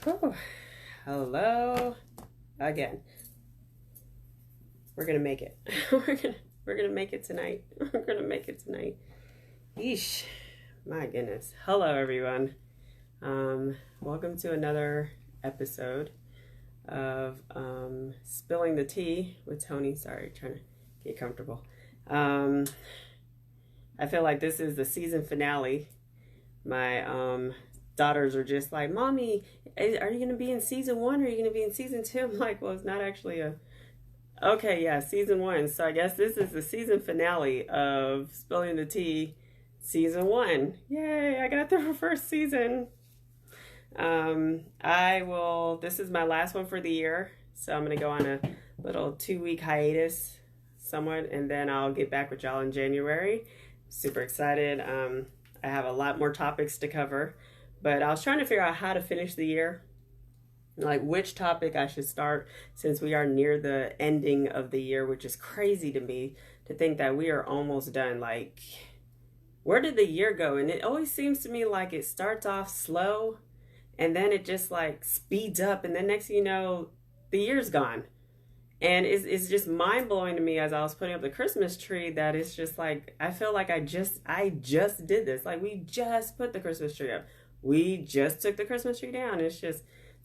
Whew. Hello again. We're gonna make it. we're gonna make it tonight. We're gonna make it tonight. Yeesh. My goodness. Hello everyone. Welcome to another episode of Spilling the Tea with Tony. Sorry, trying to get comfortable. I feel like this is the season finale. My daughters are just like, Mommy, are you going to be in season one or are you going to be in season two? I'm like, well, it's not actually okay, yeah, season one. So I guess this is the season finale of Spilling the Tea season one. Yay, I got through the first season. This is my last one for the year. So I'm going to go on a little 2-week hiatus somewhat, and then I'll get back with y'all in January. Super excited. I have a lot more topics to cover. But I was trying to figure out how to finish the year, like which topic I should start since we are near the ending of the year, which is crazy to me to think that we are almost done. Like, where did the year go? And it always seems to me like it starts off slow and then it just like speeds up. And then next thing you know, the year's gone. And it's just mind blowing to me as I was putting up the Christmas tree that it's just like, I feel like I just did this. Like, we just put the Christmas tree up. We just took the Christmas tree down. It's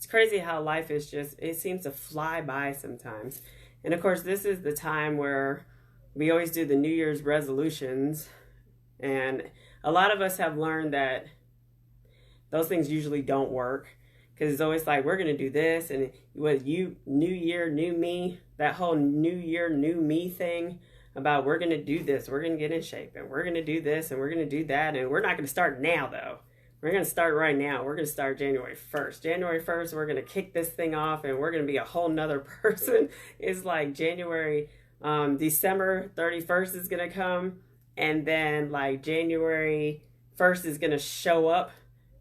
crazy how life is it seems to fly by sometimes. And of course, this is the time where we always do the New Year's resolutions. And a lot of us have learned that those things usually don't work because it's always like, we're going to do this. And new year, new me, that whole new year, new me thing about we're going to do this. We're going to get in shape and we're going to do this and we're going to do that. And we're not going to start now though. We're going to start right now. We're going to start January 1st. January 1st, we're going to kick this thing off and we're going to be a whole nother person. It's like December 31st is going to come. And then like January 1st is going to show up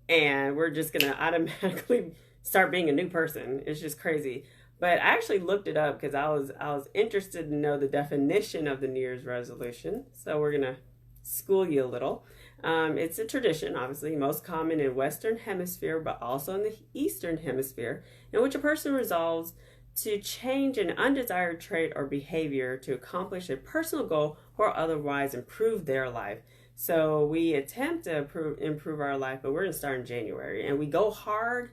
and we're just going to automatically start being a new person. It's just crazy. But I actually looked it up because I was interested to know the definition of the New Year's resolution. So we're going to school you a little. It's a tradition, obviously, most common in Western Hemisphere, but also in the Eastern Hemisphere, in which a person resolves to change an undesired trait or behavior to accomplish a personal goal or otherwise improve their life. So we attempt to improve our life, but we're going to start in January. And we go hard,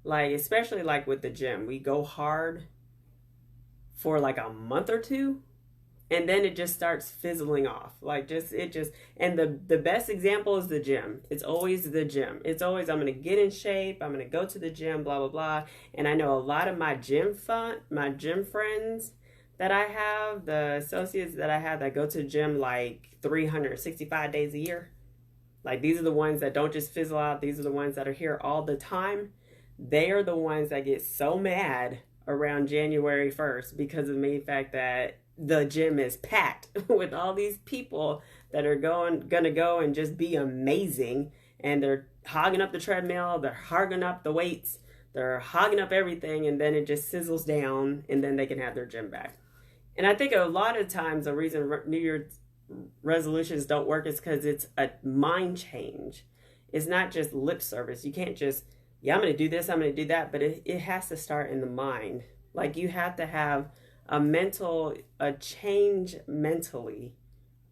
like especially like with the gym. We go hard for like a month or two. And then it just starts fizzling off. And the best example is the gym. It's always the gym. It's always, I'm going to get in shape. I'm going to go to the gym, blah, blah, blah. And I know a lot of my gym friends that I have, the associates that I have that go to the gym like 365 days a year. Like, these are the ones that don't just fizzle out. These are the ones that are here all the time. They are the ones that get so mad around January 1st because of the main fact that the gym is packed with all these people that are gonna go and just be amazing, and they're hogging up the treadmill, they're hogging up the weights, they're hogging up everything, and then it just sizzles down and then they can have their gym back. And I think a lot of times the reason New Year's resolutions don't work is because it's a mind change. It's not just lip service. You can't just, I'm gonna do this, I'm gonna do that, but it has to start in the mind. Like, you have to have a change mentally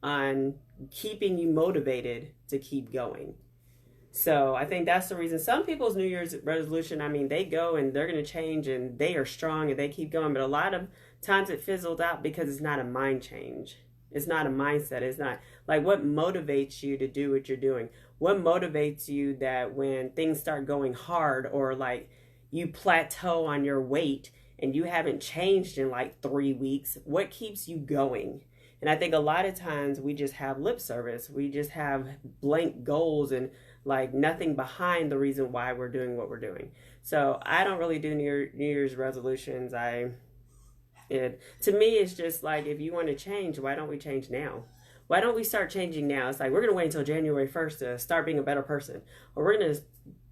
on keeping you motivated to keep going. So I think that's the reason some people's New Year's resolution, I mean, they go and they're going to change and they are strong and they keep going. But a lot of times it fizzled out because it's not a mind change. It's not a mindset. It's not like, what motivates you to do what you're doing? What motivates you that when things start going hard or like you plateau on your weight and you haven't changed in like 3 weeks, what keeps you going? And I think a lot of times we just have lip service. We just have blank goals and like nothing behind the reason why we're doing what we're doing. So I don't really do New Year's resolutions. To me, it's just like, if you want to change, why don't we change now? Why don't we start changing now? It's like, we're going to wait until January 1st to start being a better person. Or we're going to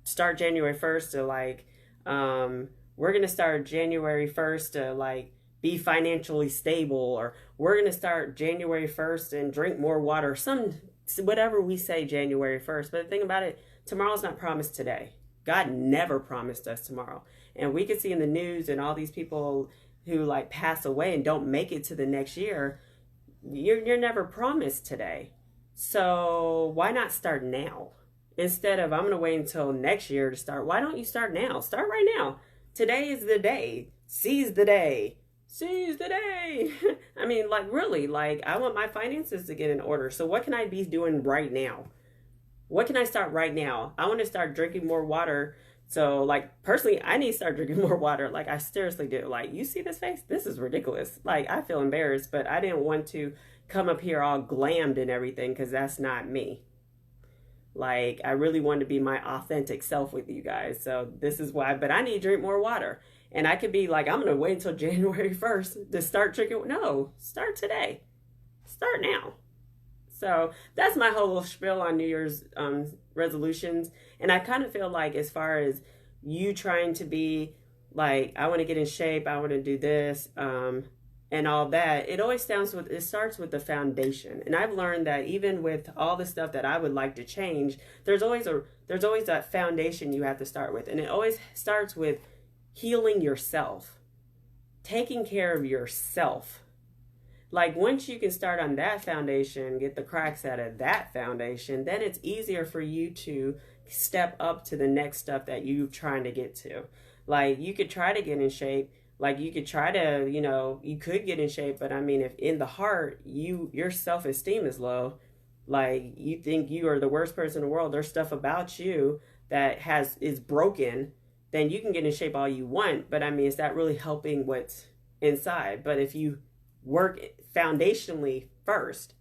start January 1st to like, we're going to start January 1st to like be financially stable, or we're going to start January 1st and drink more water, whatever we say January 1st. But the thing about it, tomorrow's not promised today. God never promised us tomorrow. And we can see in the news and all these people who like pass away and don't make it to the next year. You're never promised today. So why not start now? Instead of I'm going to wait until next year to start. Why don't you start now? Start right now. Today is the day. Seize the day. Seize the day. I mean, like really, like I want my finances to get in order. So what can I be doing right now? What can I start right now? I want to start drinking more water. So like personally, I need to start drinking more water. Like I seriously do. Like you see this face? This is ridiculous. Like I feel embarrassed, but I didn't want to come up here all glammed and everything because that's not me. Like I really wanted to be my authentic self with you guys. So this is why, but I need to drink more water. And I could be like, I'm going to wait until January 1st to start drinking. No, start today. Start now. So that's my whole spiel on New Year's resolutions. And I kind of feel like as far as you trying to be like, I want to get in shape, I want to do this, and all that, it starts with the foundation. And I've learned that even with all the stuff that I would like to change, there's always that foundation you have to start with. And it always starts with healing yourself, taking care of yourself. Like once you can start on that foundation, get the cracks out of that foundation, then it's easier for you to step up to the next stuff that you're trying to get to. Like you could try to get in shape. Like you could try to, you could get in shape, but I mean, if in the heart, your self-esteem is low, like you think you are the worst person in the world, there's stuff about you that is broken, then you can get in shape all you want. But I mean, is that really helping what's inside? But if you work foundationally first,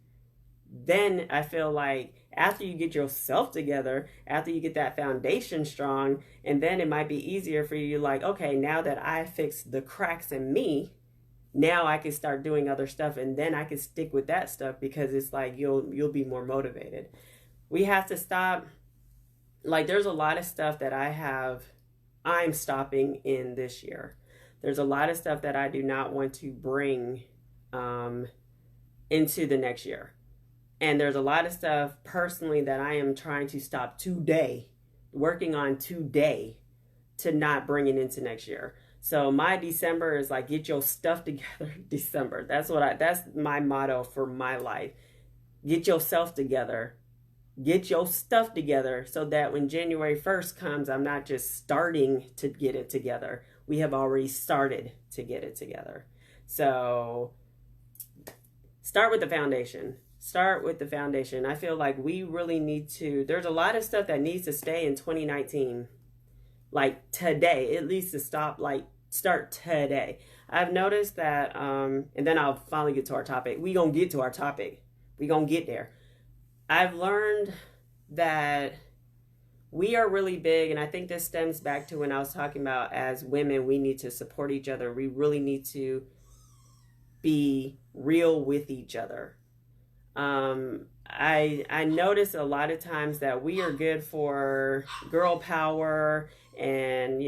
then I feel like after you get yourself together, after you get that foundation strong, and then it might be easier for you, like, okay, now that I fixed the cracks in me, now I can start doing other stuff, and then I can stick with that stuff because it's like you'll be more motivated. We have to stop. Like there's a lot of stuff that I'm stopping in this year. There's a lot of stuff that I do not want to bring into the next year. And there's a lot of stuff personally that I am trying to stop today, working on today to not bring it into next year. So my December is like, get your stuff together. December. That's my motto for my life. Get yourself together. Get your stuff together so that when January 1st comes, I'm not just starting to get it together. We have already started to get it together. So start with the foundation. Start with the foundation. I feel like we really need to, there's a lot of stuff that needs to stay in 2019. Like today, it needs to start today. I've noticed that, and then I'll finally get to our topic. We're going to get to our topic. We're going to get there. I've learned that we are really big, and I think this stems back to when I was talking about as women, we need to support each other. We really need to be real with each other. I notice a lot of times that we are good for girl power and,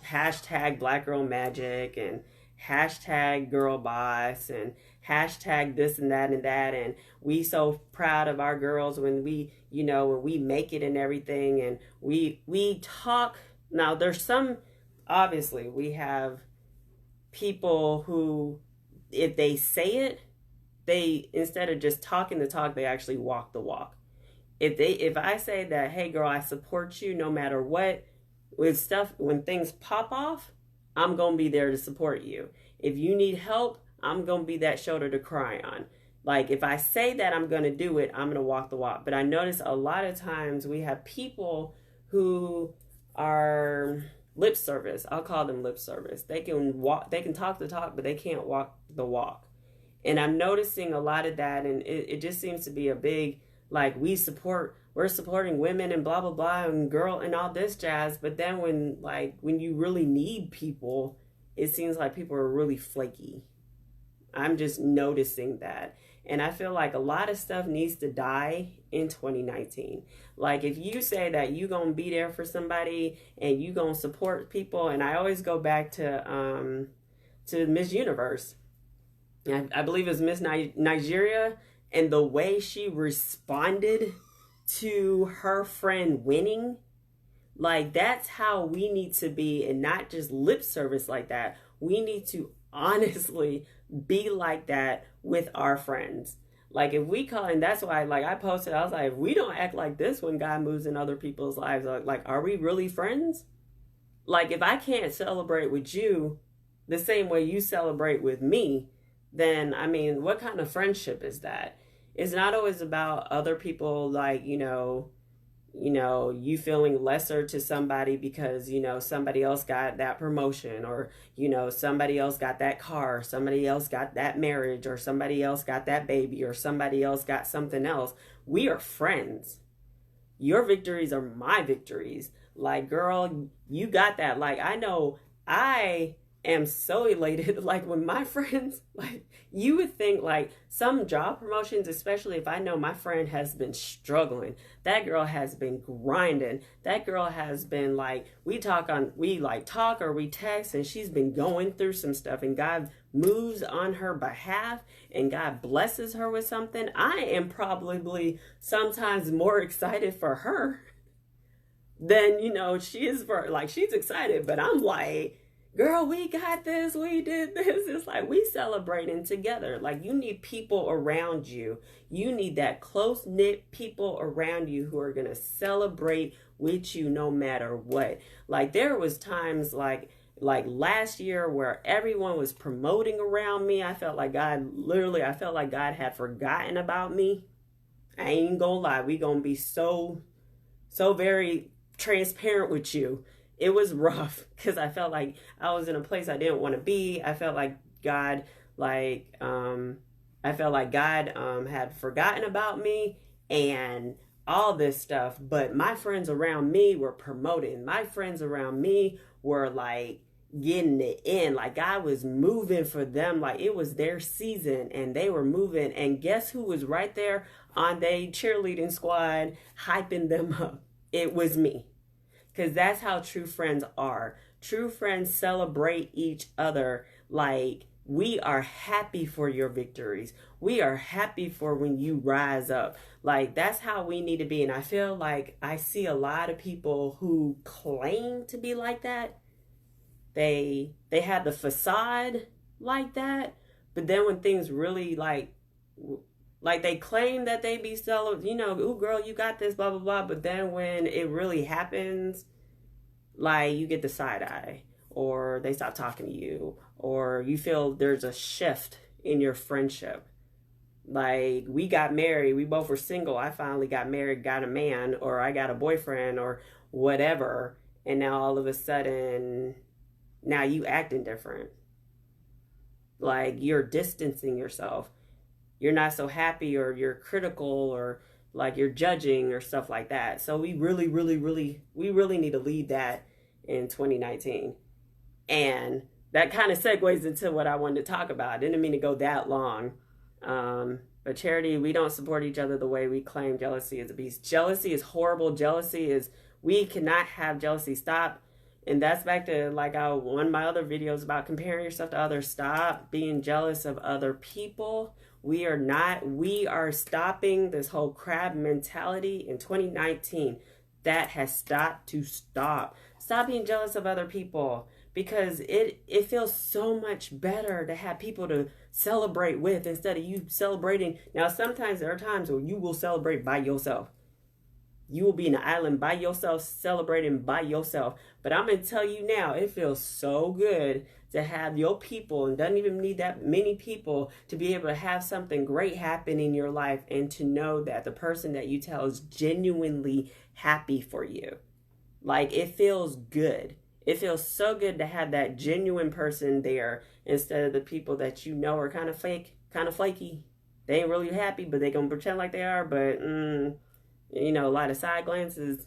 hashtag Black Girl Magic and hashtag girl boss and hashtag this and that and that. And we so proud of our girls when we make it and everything. And we talk. Now there's obviously we have people who, if they say it, they, instead of just talking the talk, they actually walk the walk. If I say that, hey girl, I support you no matter what, when things pop off, I'm going to be there to support you. If you need help, I'm going to be that shoulder to cry on. Like if I say that I'm going to do it, I'm going to walk the walk. But I notice a lot of times we have people who are lip service. I'll call them lip service. They can talk the talk, but they can't walk the walk. And I'm noticing a lot of that, and it just seems to be a big, like, we're supporting women and blah, blah, blah, and girl and all this jazz. But then when you really need people, it seems like people are really flaky. I'm just noticing that. And I feel like a lot of stuff needs to die in 2019. Like if you say that you're going to be there for somebody and you're going to support people, and I always go back to Miss Universe. I believe it was Miss Nigeria, and the way she responded to her friend winning, Like, that's how we need to be, and not just lip service like that. We need to honestly be like that with our friends. Like, if we call, and that's why, like, I posted, I was like, if we don't act like this when God moves in other people's lives, like, are we really friends? Like, if I can't celebrate with you the same way you celebrate with me, then I mean, what kind of friendship is that? It's not always about other people, like, you feeling lesser to somebody because, somebody else got that promotion, or, somebody else got that car, somebody else got that marriage, or somebody else got that baby, or somebody else got something else. We are friends. Your victories are my victories. Like, girl, you got that. Like, I know I am so elated. Like, when my friends, like, you would think, like, some job promotions, especially if I know my friend has been struggling, that girl has been grinding, that girl has been, like, we talk or we text, and she's been going through some stuff, and God moves on her behalf, and God blesses her with something. I am probably sometimes more excited for her than, she is for, like, she's excited, but I'm like, girl, we got this, we did this. It's like, we celebrating together. Like, you need people around you. You need that close-knit people around you who are going to celebrate with you no matter what. Like, there was times like last year where everyone was promoting around me. I felt like God had forgotten about me. I ain't gonna lie. We gonna be so very transparent with you. It was rough because I felt like I was in a place I didn't want to be. I felt like God, had forgotten about me and all this stuff. But my friends around me were promoting. My friends around me were, like, getting it in. Like, God was moving for them. Like, it was their season and they were moving. And guess who was right there on their cheerleading squad, hyping them up? It was me. Because that's how true friends are. True friends celebrate each other. Like, we are happy for your victories. We are happy for when you rise up. Like, that's how we need to be. And I feel like I see a lot of people who claim to be like that. They have the facade like that. But then when things really, like they claim that they be ooh, girl, you got this, blah, blah, blah. But then when it really happens, like, you get the side eye, or they stop talking to you, or you feel there's a shift in your friendship. Like, we got married, we both were single. I finally got married, got a man, or I got a boyfriend, or whatever. And now all of a sudden, now you acting different. Like, you're distancing yourself. You're not so happy, or you're critical, or like you're judging or stuff like that. So we really need to lead that in 2019. And that kind of segues into what I wanted to talk about. I didn't mean to go that long. But Charity, we don't support each other the way we claim jealousy is a beast. Jealousy is horrible. We cannot have jealousy. Stop. And that's back to, like, one of my other videos about comparing yourself to others. Stop being jealous of other people. We are stopping this whole crab mentality in 2019. That has stopped to stop. Stop being jealous of other people, because it feels so much better to have people to celebrate with instead of you celebrating. Now, sometimes there are times where you will celebrate by yourself. You will be in the island by yourself, celebrating by yourself. But I'm going to tell you now, it feels so good to have your people, and doesn't even need that many people, to be able to have something great happen in your life, and to know that the person that you tell is genuinely happy for you. Like, it feels good. It feels so good to have that genuine person there, instead of the people that you know are kind of fake, kind of flaky. They ain't really happy, but they gonna pretend like they are, but a lot of side glances.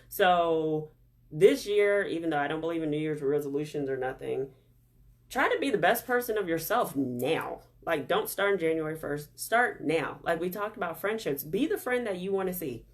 So this year, even though I don't believe in New Year's resolutions or nothing, try to be the best person of yourself now. Like, don't start on January 1st. Start now. Like we talked about friendships. Be the friend that you want to see.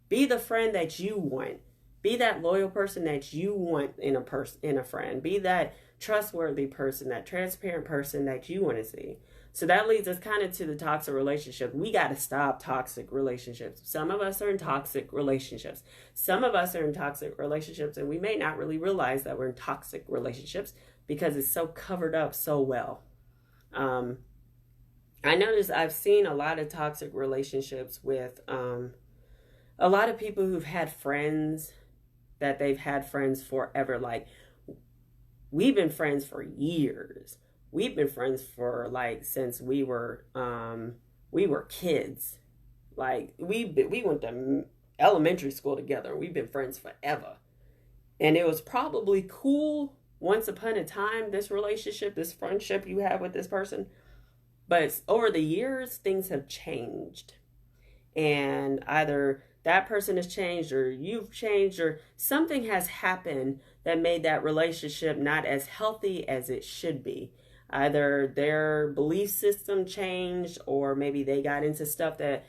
Be the friend that you want. Be that loyal person that you want in a friend. Be that trustworthy person, that transparent person that you want to see. So that leads us kind of to the toxic relationship. We got to stop toxic relationships. Some of us are in toxic relationships. Some of us are in toxic relationships, and we may not really realize that we're in toxic relationships because it's so covered up so well. I noticed I've seen a lot of toxic relationships with a lot of people who've had friends that they've had friends forever. Like, we've been friends for years. We've been friends for like since we were kids. Like, we went to elementary school together. We've been friends forever. And it was probably cool once upon a time, this relationship, this friendship you have with this person. But over the years, things have changed. And either that person has changed, or you've changed, or something has happened that made that relationship not as healthy as it should be. Either their belief system changed, or maybe they got into stuff that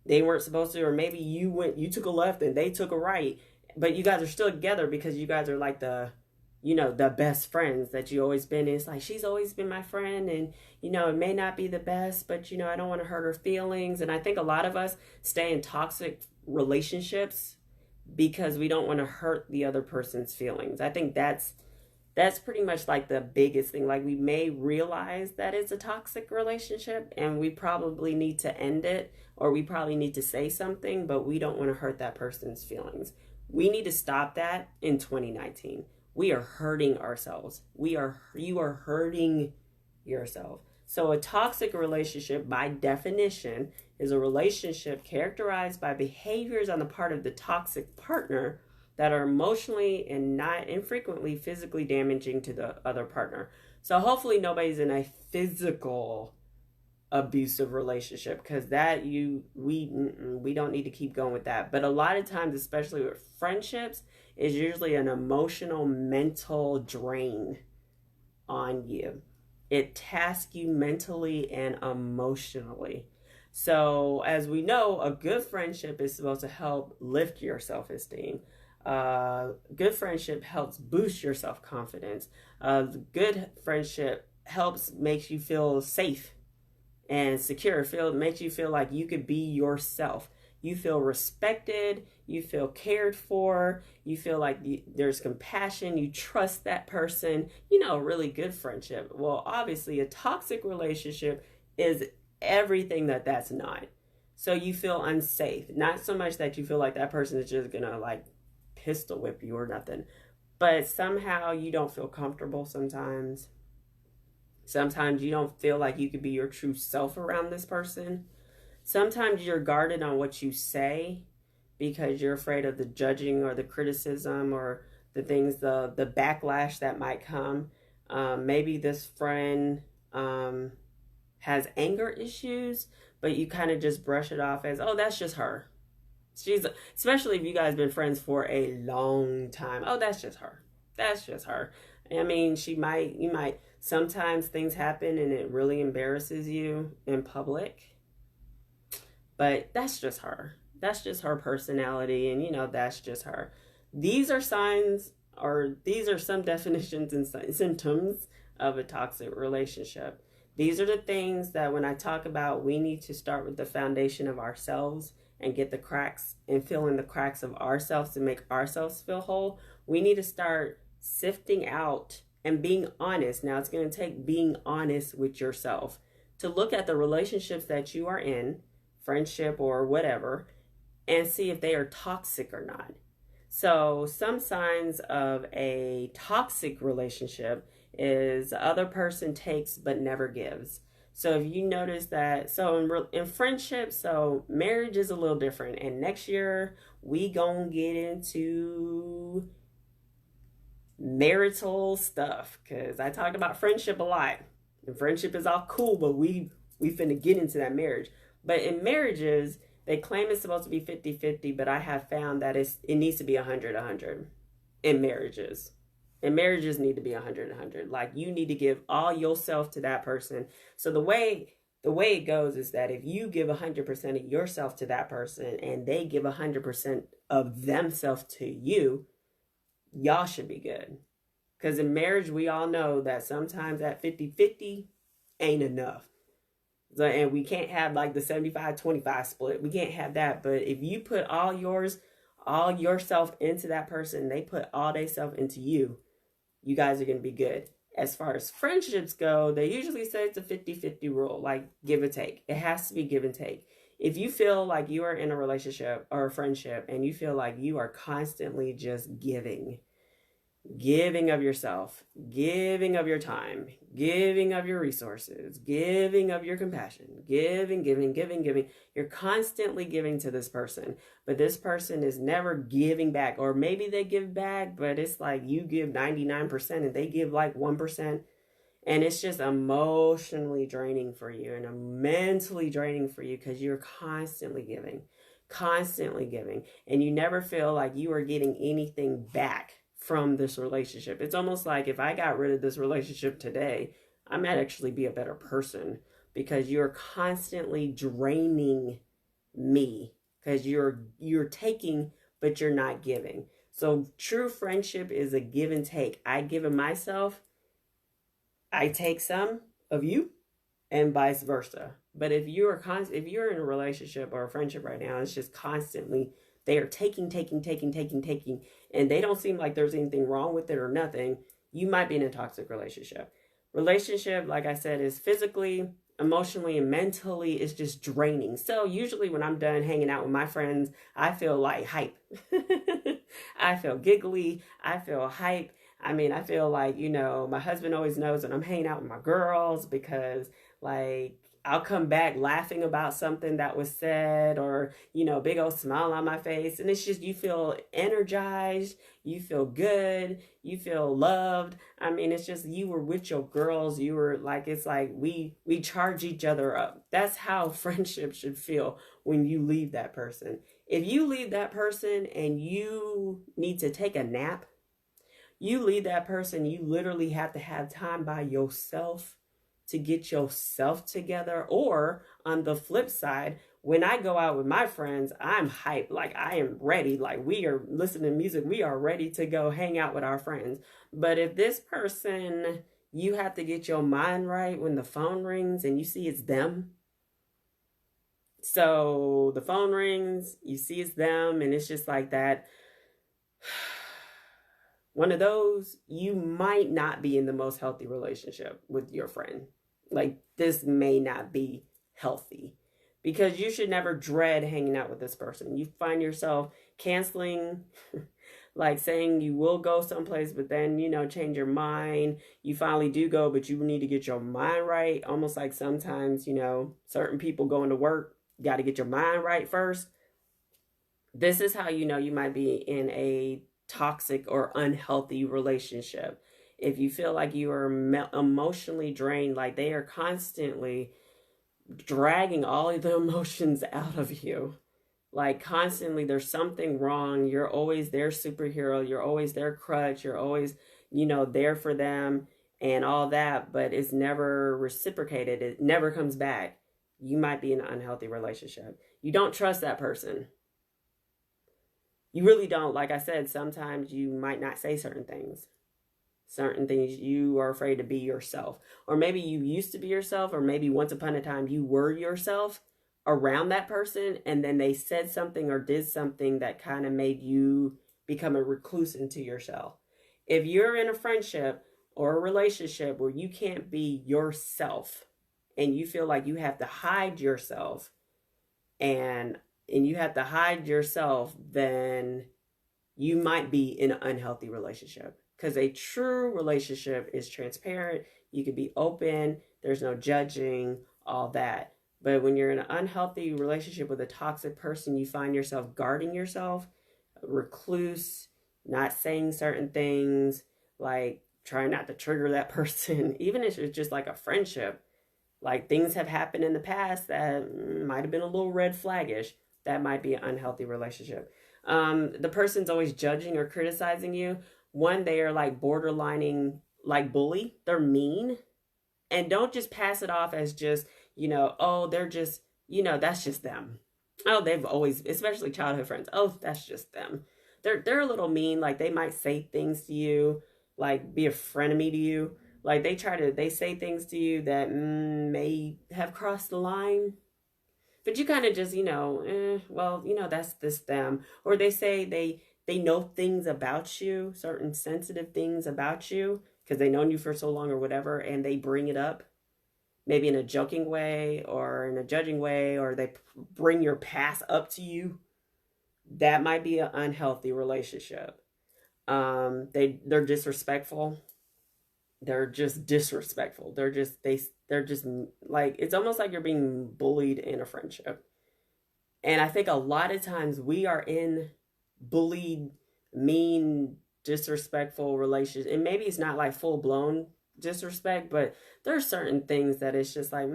they weren't supposed to, or maybe you took a left and they took a right, but you guys are still together because you guys are like the best friends that you always been. It's like, she's always been my friend, and it may not be the best, but I don't want to hurt her feelings. And I think a lot of us stay in toxic relationships because we don't want to hurt the other person's feelings. I think that's pretty much like the biggest thing. Like, we may realize that it's a toxic relationship and we probably need to end it, or we probably need to say something, but we don't want to hurt that person's feelings. We need to stop that in 2019. We are hurting ourselves. You are hurting yourself. So a toxic relationship, by definition, is a relationship characterized by behaviors on the part of the toxic partner that are emotionally and not infrequently physically damaging to the other partner. So hopefully nobody's in a physical abusive relationship, because we don't need to keep going with that. But a lot of times, especially with friendships, is usually an emotional, mental drain on you. It tasks you mentally and emotionally. So as we know, a good friendship is supposed to help lift your self-esteem. Good friendship helps boost your self-confidence. Good friendship makes you feel safe and secure. Makes you feel like you could be yourself. You feel respected, you feel cared for, you feel like there's compassion, you trust that person, a really good friendship. Well, obviously, a toxic relationship is everything that's not. So you feel unsafe. Not so much that you feel like that person is just gonna like pistol whip you or nothing, but somehow you don't feel comfortable sometimes. Sometimes you don't feel like you could be your true self around this person. Sometimes you're guarded on what you say because you're afraid of the judging or the criticism or the things, the backlash that might come. Maybe this friend has anger issues, but you kind of just brush it off as, oh, that's just her. Especially if you guys been friends for a long time. Oh, that's just her. That's just her. I mean, sometimes things happen and it really embarrasses you in public. But that's just her. That's just her personality, and that's just her. These are signs, or these are some definitions and symptoms of a toxic relationship. These are the things that when I talk about, we need to start with the foundation of ourselves and get the cracks and fill in the cracks of ourselves to make ourselves feel whole. We need to start sifting out and being honest. Now, it's going to take being honest with yourself to look at the relationships that you are in, friendship or whatever, and see if they are toxic or not. So some signs of a toxic relationship is the other person takes but never gives. So if you notice that, so in friendship, so marriage is a little different. And next year we gonna get into marital stuff, because I talked about friendship a lot. And friendship is all cool, but we finna get into that marriage. But in marriages, they claim it's supposed to be 50-50, but I have found that it needs to be 100-100 in marriages. And marriages need to be 100-100. Like, you need to give all yourself to that person. So the way it goes is that if you give 100% of yourself to that person and they give 100% of themselves to you, y'all should be good. Because in marriage, we all know that sometimes that 50-50 ain't enough. So, and we can't have like the 75-25 split. We can't have that. But if you put all yourself into that person, they put all their self into you, you guys are going to be good. As far as friendships go, they usually say it's a 50-50 rule, like give or take. It has to be give and take. If you feel like you are in a relationship or a friendship and you feel like you are constantly just giving of yourself, giving of your time, giving of your resources, giving of your compassion, giving. You're constantly giving to this person, but this person is never giving back. Or maybe they give back, but it's like you give 99% and they give like 1%. And it's just emotionally draining for you and mentally draining for you because you're constantly giving. And you never feel like you are getting anything back from this relationship. It's almost like if I got rid of this relationship today, I might actually be a better person because you're constantly draining me because you're taking, but you're not giving. So true friendship is a give and take. I give of myself, I take some of you, and vice versa. But if you're in a relationship or a friendship right now, it's just constantly they are taking, and they don't seem like there's anything wrong with it or nothing. You might be in a toxic relationship. Relationship, like I said, is physically, emotionally, and mentally is just draining. So usually when I'm done hanging out with my friends, I feel like hype. I feel giggly. I feel hype. I mean, I feel like, my husband always knows when I'm hanging out with my girls because, like, I'll come back laughing about something that was said or, big old smile on my face. And it's just, you feel energized, you feel good, you feel loved. I mean, it's just, you were with your girls. You were like, it's like we charge each other up. That's how friendship should feel when you leave that person. If you leave that person and you need to take a nap, you leave that person, you literally have to have time by yourself to get yourself together. Or on the flip side, when I go out with my friends, I'm hyped. Like I am ready. Like we are listening to music. We are ready to go hang out with our friends. But if this person, you have to get your mind right when the phone rings and you see it's them. So the phone rings, you see it's them, and it's just like that. One of those, you might not be in the most healthy relationship with your friend. Like, this may not be healthy because you should never dread hanging out with this person. You find yourself canceling, like saying you will go someplace, but then, change your mind. You finally do go, but you need to get your mind right. Almost like sometimes, certain people going to work, got to get your mind right first. This is how you might be in a toxic or unhealthy relationship. If you feel like you are emotionally drained, like they are constantly dragging all of the emotions out of you, like constantly there's something wrong, you're always their superhero, you're always their crutch, you're always there for them and all that, but it's never reciprocated, it never comes back. You might be in an unhealthy relationship. You don't trust that person. You really don't. Like I said, sometimes you might not say certain things. Certain things you are afraid to be yourself. Or maybe you used to be yourself, or maybe once upon a time you were yourself around that person, and then they said something or did something that kind of made you become a recluse into yourself. If you're in a friendship or a relationship where you can't be yourself and you feel like you have to hide yourself and you have to hide yourself, then you might be in an unhealthy relationship. Because a true relationship is transparent. You can be open. There's no judging, all that. But when you're in an unhealthy relationship with a toxic person, you find yourself guarding yourself, recluse, not saying certain things, like trying not to trigger that person. Even if it's just like a friendship, like things have happened in the past that might have been a little red flaggish. That might be an unhealthy relationship. The person's always judging or criticizing you. One, they are like borderlining, like bully. They're mean. And don't just pass it off as just, oh, they're just, that's just them. Oh, they've always, especially childhood friends. Oh, that's just them. They're a little mean. Like they might say things to you, like be a frenemy to you. Like they say things to you that may have crossed the line, but you kind of just, well, that's this them. Or they say they know things about you, certain sensitive things about you, because they known you for so long or whatever, and they bring it up, maybe in a joking way or in a judging way, or they bring your past up to you. That might be an unhealthy relationship. They're disrespectful. They're just disrespectful. They're just like, it's almost like you're being bullied in a friendship. And I think a lot of times we are in bullied, mean, disrespectful relations. And maybe it's not like full blown disrespect, but there are certain things that it's just like,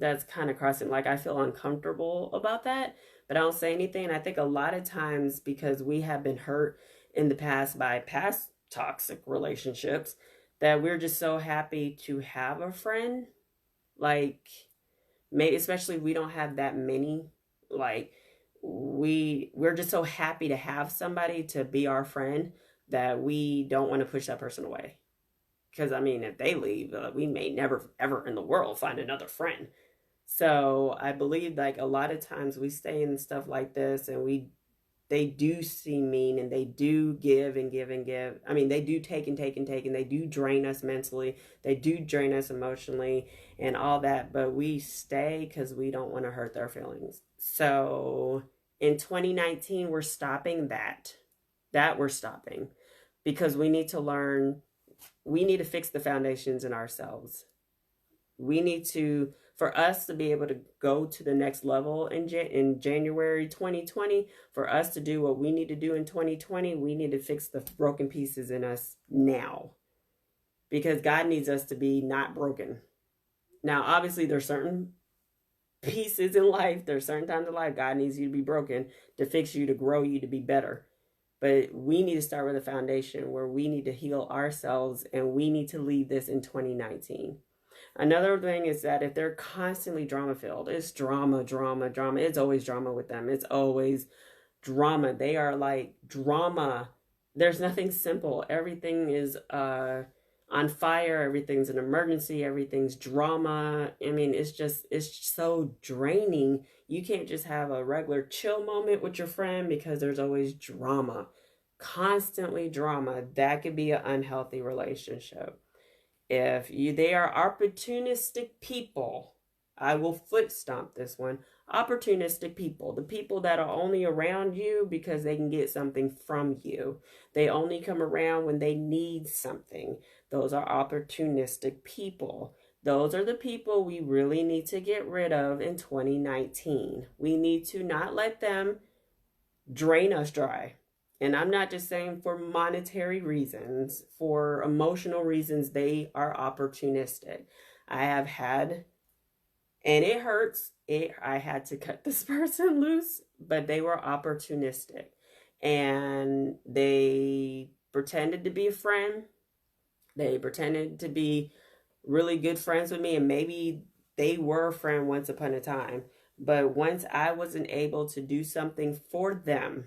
that's kind of crossing. Like, I feel uncomfortable about that, but I don't say anything. And I think a lot of times because we have been hurt in the past by past toxic relationships, that we're just so happy to have a friend. Like, maybe especially we don't have that many. Like, we're just so happy to have somebody to be our friend that we don't want to push that person away. Because I mean, if they leave, we may never ever in the world find another friend. So I believe like a lot of times we stay in stuff like this, and they do seem mean, and they do give and give and give. I mean, they do take and take and take, and they do drain us mentally. They do drain us emotionally and all that, but we stay because we don't want to hurt their feelings. So in 2019, we're stopping that. That we're stopping because we need to learn, we need to fix the foundations in ourselves. We need to, for us to be able to go to the next level in January 2020, for us to do what we need to do in 2020, we need to fix the broken pieces in us now, because God needs us to be not broken. Now, obviously, there's certain pieces in life, there's certain times in life God needs you to be broken to fix you, to grow you, to be better. But we need to start with a foundation where we need to heal ourselves, and we need to leave this in 2019. Another thing is that if they're constantly drama filled, it's drama, drama, drama. It's always drama with them. It's always drama. They are like drama. There's nothing simple. Everything is on fire. Everything's an emergency. Everything's drama. I mean, it's so draining. You can't just have a regular chill moment with your friend because there's always drama. Constantly drama. That could be an unhealthy relationship. If they are opportunistic people, I will foot stomp this one. Opportunistic people, the people that are only around you because they can get something from you. They only come around when they need something. Those are opportunistic people. Those are the people we really need to get rid of in 2019. We need to not let them drain us dry. And I'm not just saying for monetary reasons, for emotional reasons, they are opportunistic. I have had, and it hurts, I had to cut this person loose, but they were opportunistic. And they pretended to be a friend. They pretended to be really good friends with me, and maybe they were a friend once upon a time. But once I wasn't able to do something for them,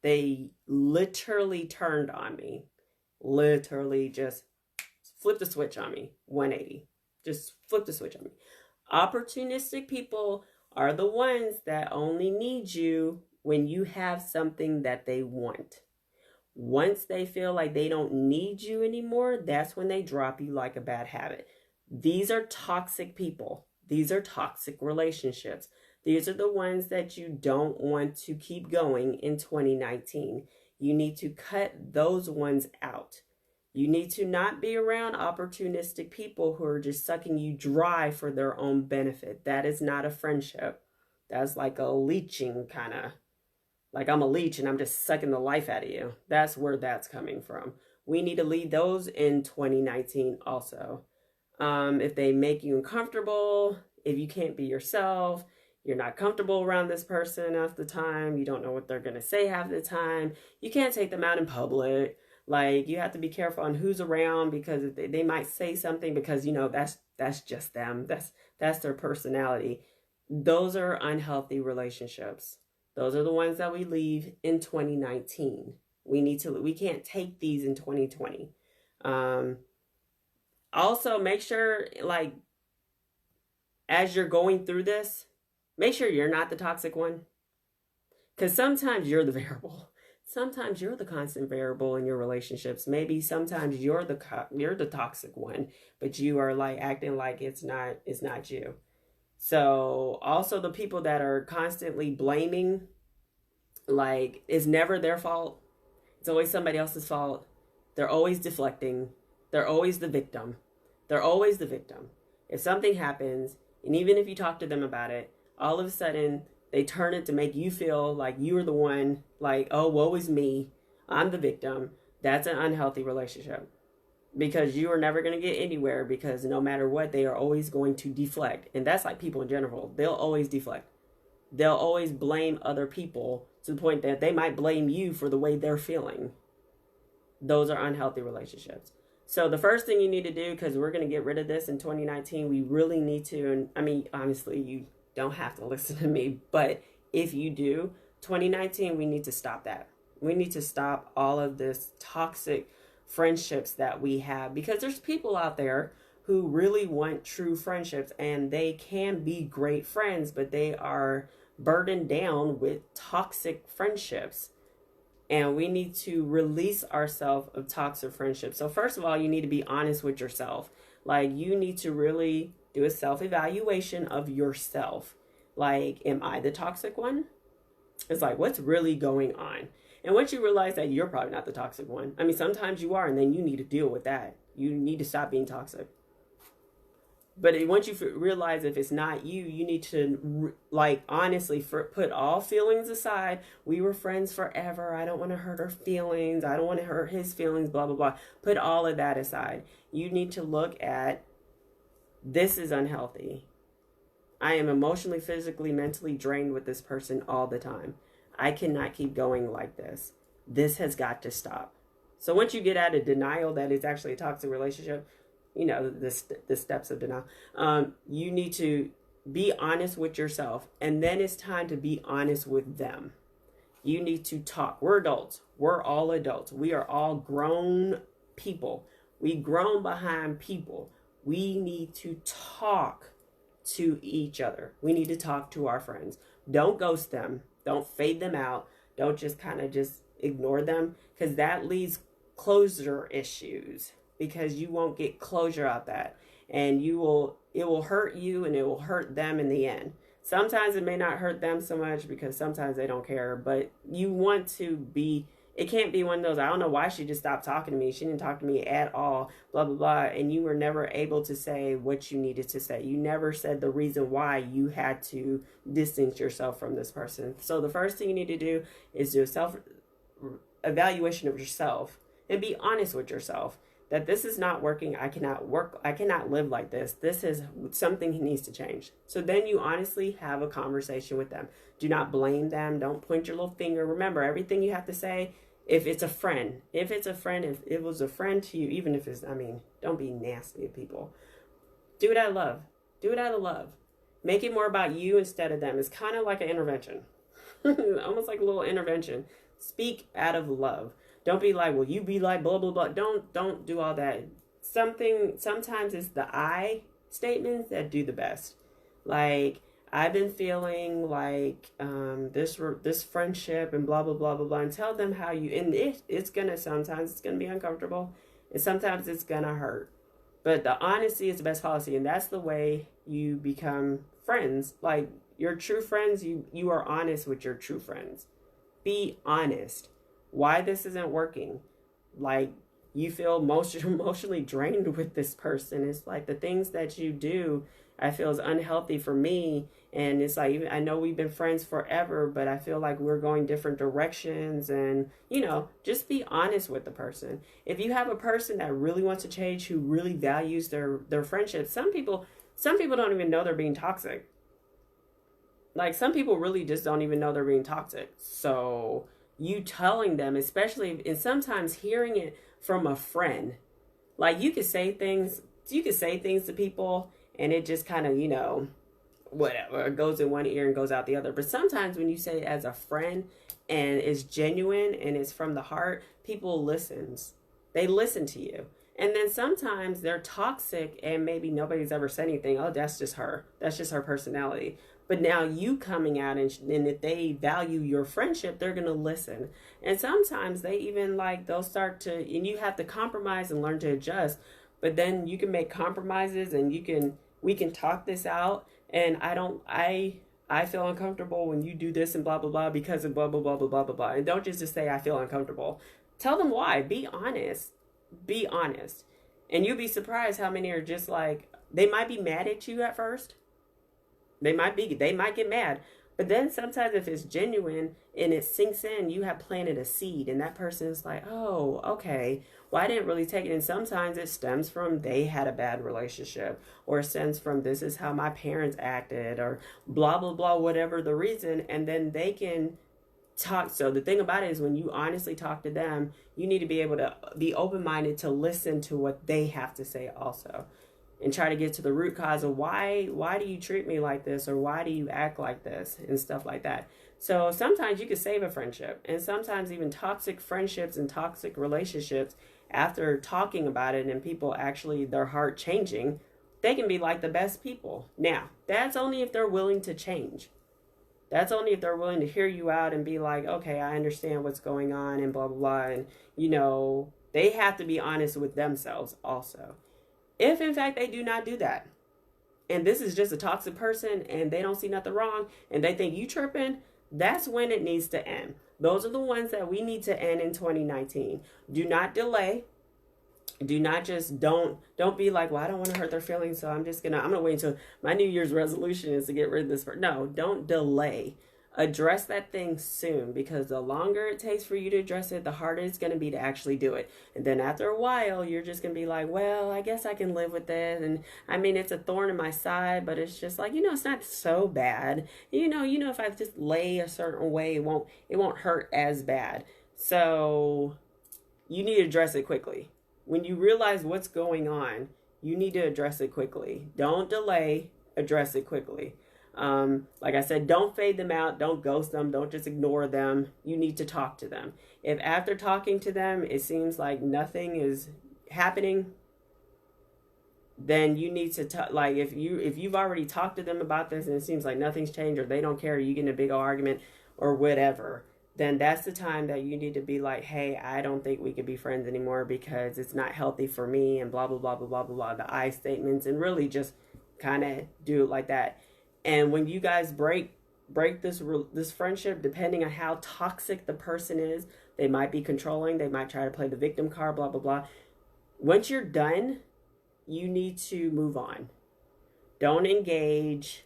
they literally turned on me. Literally just flipped the switch on me. 180. Just flipped the switch on me. Opportunistic people are the ones that only need you when you have something that they want. Once they feel like they don't need you anymore, that's when they drop you like a bad habit. These are toxic people. These are toxic relationships. These are the ones that you don't want to keep going in 2019. You need to cut those ones out. You need to not be around opportunistic people who are just sucking you dry for their own benefit. That is not a friendship. That's like a leeching kind of, like I'm a leech and I'm just sucking the life out of you. That's where that's coming from. We need to leave those in 2019 also. If they make you uncomfortable, if you can't be yourself, you're not comfortable around this person half the time, you don't know what they're going to say half the time, you can't take them out in public. Like, you have to be careful on who's around, because they might say something because, that's just them. That's their personality. Those are unhealthy relationships. Those are the ones that we leave in 2019. We can't take these in 2020. Also, make sure, like, as you're going through this, make sure you're not the toxic one. Because sometimes you're the variable. Sometimes you're the constant variable in your relationships. Maybe sometimes you're the toxic one, but you are like acting like it's not you. So also the people that are constantly blaming, like, it's never their fault. It's always somebody else's fault. They're always deflecting. They're always the victim. They're always the victim. If something happens, and even if you talk to them about it, all of a sudden they turn it to make you feel like you're the one, like, oh, woe is me. I'm the victim. That's an unhealthy relationship because you are never going to get anywhere because no matter what, they are always going to deflect. And that's like people in general. They'll always deflect. They'll always blame other people to the point that they might blame you for the way they're feeling. Those are unhealthy relationships. So the first thing you need to do, because we're going to get rid of this in 2019, we really need to, and I mean, honestly, you don't have to listen to me, but if you do, 2019, we need to stop that. We need to stop all of this toxic friendships that we have, because there's people out there who really want true friendships and they can be great friends, but they are burdened down with toxic friendships. And we need to release ourselves of toxic friendships. So first of all, you need to be honest with yourself. Like, you need to really do a self-evaluation of yourself. Like, am I the toxic one? It's like, what's really going on? And once you realize that you're probably not the toxic one, I mean, sometimes you are, and then you need to deal with that. You need to stop being toxic. But once you realize if it's not you, you need to, like, honestly put all feelings aside. We were friends forever. I don't want to hurt her feelings. I don't want to hurt his feelings, blah, blah, blah. Put all of that aside. You need to look at, this is unhealthy. I am emotionally, physically, mentally drained with this person all the time. I cannot keep going like this. This has got to stop. So once you get out of denial that it's actually a toxic relationship, you know, the steps of denial, you need to be honest with yourself. And then it's time to be honest with them. You need to talk. We're adults. We're all adults. We are all grown people. We grown behind people. We need to talk to each other. We need to talk to our friends. Don't ghost them. Don't fade them out. Don't just kind of just ignore them, because that leads closure issues, because you won't get closure out that, and it will hurt you and it will hurt them in the end. Sometimes it may not hurt them so much because sometimes they don't care, but you want to be, it can't be one of those, I don't know why she just stopped talking to me. She didn't talk to me at all, blah, blah, blah. And you were never able to say what you needed to say. You never said the reason why you had to distance yourself from this person. So the first thing you need to do is do a self evaluation of yourself and be honest with yourself that this is not working. I cannot live like this. This is something he needs to change. So then you honestly have a conversation with them. Do not blame them. Don't point your little finger. Remember, everything you have to say, if it's a friend, if it was a friend to you, even if it's, I mean, don't be nasty to people. Do it out of love. Do it out of love. Make it more about you instead of them. It's kind of like an intervention. Almost like a little intervention. Speak out of love. Don't be like, well, you be like blah, blah, blah. Don't do all that. Sometimes it's the I statements that do the best. Like, I've been feeling like this friendship and blah, blah, blah, blah, blah. And tell them how you, and sometimes it's going to be uncomfortable. And sometimes it's going to hurt. But the honesty is the best policy. And that's the way you become friends. Like, your true friends, you are honest with your true friends. Be honest. Why this isn't working. Like, you feel emotionally drained with this person. It's like the things that you do, I feel is unhealthy for me. And it's like, I know we've been friends forever, but I feel like we're going different directions. And, just be honest with the person. If you have a person that really wants to change, who really values their friendship, some people don't even know they're being toxic. Like, some people really just don't even know they're being toxic. So you telling them, especially, and sometimes hearing it from a friend, like, you could say things to people and it just kind of, whatever, it goes in one ear and goes out the other. But sometimes when you say it as a friend and it's genuine and it's from the heart, people listens. They listen to you. And then sometimes they're toxic and maybe nobody's ever said anything. Oh, that's just her. That's just her personality. But now you coming out and if they value your friendship, they're going to listen. And sometimes they even like, they'll start to, and you have to compromise and learn to adjust. But then you can make compromises and we can talk this out. And I feel uncomfortable when you do this and blah, blah, blah, because of blah, blah, blah, blah, blah, blah, blah. And don't just say, I feel uncomfortable. Tell them why. Be honest. Be honest. And you'll be surprised how many are just like, they might be mad at you at first. They might get mad. But then sometimes if it's genuine and it sinks in, you have planted a seed and that person is like, oh, okay. Well, I didn't really take it. And sometimes it stems from they had a bad relationship, or it stems from this is how my parents acted, or blah, blah, blah, whatever the reason. And then they can talk. So the thing about it is when you honestly talk to them, you need to be able to be open-minded to listen to what they have to say also, and try to get to the root cause of why do you treat me like this, or why do you act like this, and stuff like that. So sometimes you can save a friendship, and sometimes even toxic friendships and toxic relationships, after talking about it and people actually their heart changing, they can be like the best people. Now that's only if they're willing to change. That's only if they're willing to hear you out and be like, okay, I understand what's going on and blah, blah, blah. And, they have to be honest with themselves also. If, in fact, they do not do that, and this is just a toxic person and they don't see nothing wrong and they think you tripping, that's when it needs to end. Those are the ones that we need to end in 2019. Do not delay. Do not just don't be like, well, I don't want to hurt their feelings, so I'm gonna wait until my New Year's resolution is to get rid of this. No, don't delay. Address that thing soon, because the longer it takes for you to address it, the harder it's going to be to actually do it. And then after a while, you're just going to be like, well, I guess I can live with it. And I mean, it's a thorn in my side, but it's just like, it's not so bad. If I just lay a certain way, it won't hurt as bad. So you need to address it quickly. When you realize what's going on, you need to address it quickly. Don't delay, address it quickly. Like I said, don't fade them out. Don't ghost them. Don't just ignore them. You need to talk to them. If after talking to them, it seems like nothing is happening, then you need to like, if you've already talked to them about this and it seems like nothing's changed, or they don't care, you get in a big argument or whatever, then that's the time that you need to be like, hey, I don't think we could be friends anymore because it's not healthy for me, and blah, blah, blah, blah, blah, blah, blah, the I statements, and really just kind of do it like that. And when you guys break this friendship, depending on how toxic the person is, they might be controlling, they might try to play the victim card, blah, blah, blah. Once you're done, you need to move on. Don't engage.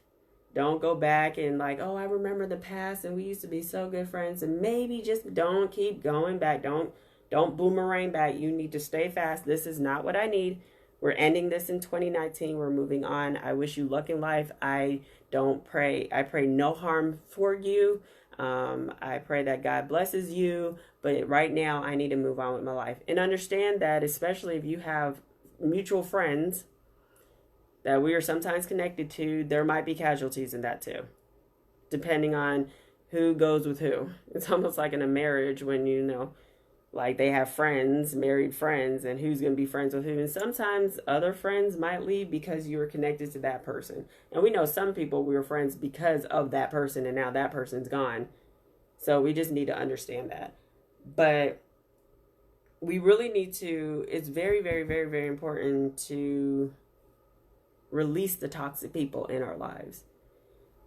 Don't go back and like, oh, I remember the past and we used to be so good friends, and maybe just don't keep going back. Don't boomerang back. You need to stay fast. This is not what I need. We're ending this in 2019. We're moving on. I wish you luck in life. I pray no harm for you. I pray that God blesses you. But right now, I need to move on with my life. And understand that, especially if you have mutual friends that we are sometimes connected to, there might be casualties in that too, depending on who goes with who. It's almost like in a marriage when, like they have friends, married friends, and who's going to be friends with who. And sometimes other friends might leave because you were connected to that person. And we know some people we were friends because of that person, and now that person's gone. So we just need to understand that. But we really need to, it's very, very, very, very important to release the toxic people in our lives.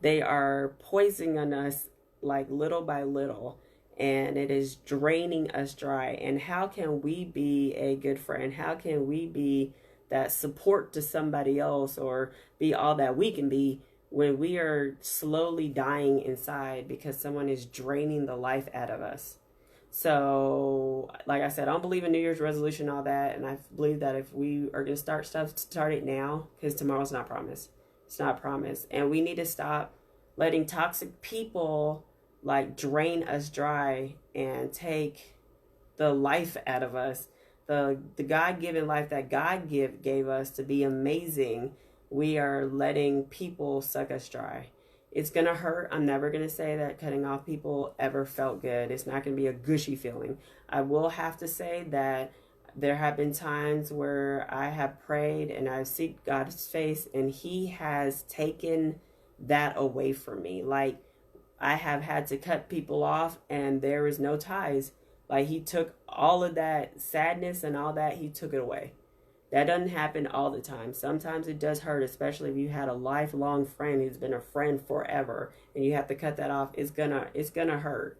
They are poisoning on us like little by little, and it is draining us dry. And how can we be a good friend? How can we be that support to somebody else, or be all that we can be, when we are slowly dying inside because someone is draining the life out of us? So, like I said, I don't believe in New Year's resolution and all that. And I believe that if we are going to start it now, because tomorrow's not promised. It's not promised. And we need to stop letting toxic people like drain us dry and take the life out of us, the God-given life that God gave us to be amazing. We are letting people suck us dry. It's gonna hurt. I'm never gonna say that cutting off people ever felt good. It's not gonna be a gushy feeling. I will have to say that There have been times where I have prayed and I've seeked God's face, and He has taken that away from me. Like, I have had to cut people off, and there is no ties. Like, He took all of that sadness and all that, He took it away. That doesn't happen all the time. Sometimes it does hurt, especially if you had a lifelong friend who's been a friend forever and you have to cut that off. It's gonna hurt.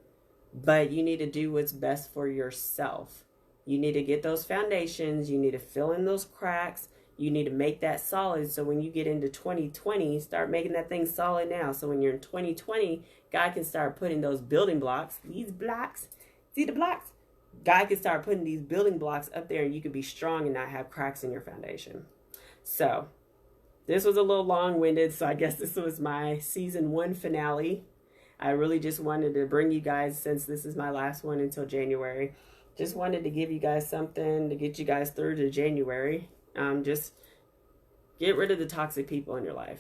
But you need to do what's best for yourself. You need to get those foundations, you need to fill in those cracks, you need to make that solid, so when you get into 2020, start making that thing solid now. So when you're in 2020, God can start putting those building blocks, these blocks, see the blocks? God can start putting these building blocks up there, and you can be strong and not have cracks in your foundation. So this was a little long-winded, so I guess this was my season 1 finale. I really just wanted to bring you guys, since this is my last one until January, just wanted to give you guys something to get you guys through to January. Just get rid of the toxic people in your life.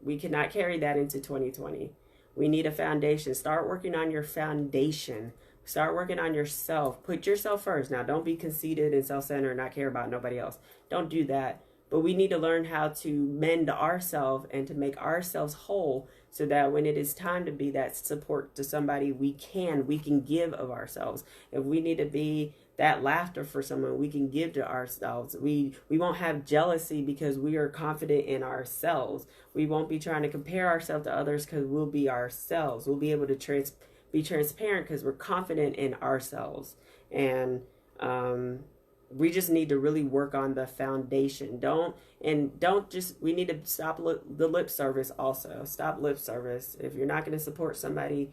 We cannot carry that into 2020. We need a foundation. Start working on your foundation. Start working on yourself. Put yourself first. Now, don't be conceited and self-centered and not care about nobody else. Don't do that. But we need to learn how to mend ourselves and to make ourselves whole, so that when it is time to be that support to somebody, we can give of ourselves. If we need to be that laughter for someone, we can give to ourselves. We won't have jealousy because we are confident in ourselves. We won't be trying to compare ourselves to others because we'll be ourselves. We'll be able to be transparent because we're confident in ourselves. And we just need to really work on the foundation. We need to stop the lip service also. Stop lip service. If you're not going to support somebody,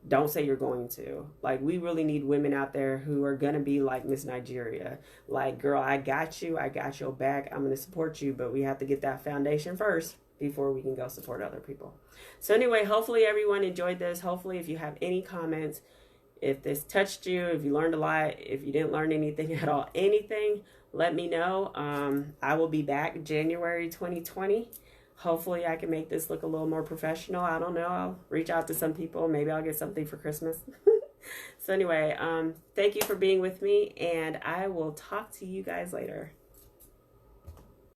don't say you're going to. Like, we really need women out there who are going to be like Miss Nigeria. Like, girl, I got you. I got your back. I'm going to support you. But we have to get that foundation first before we can go support other people. So anyway, hopefully everyone enjoyed this. Hopefully, if you have any comments, if this touched you, if you learned a lot, if you didn't learn anything at all, anything, let me know. I will be back January 2020. Hopefully I can make this look a little more professional. I don't know. I'll reach out to some people. Maybe I'll get something for Christmas. So anyway, thank you for being with me, and I will talk to you guys later.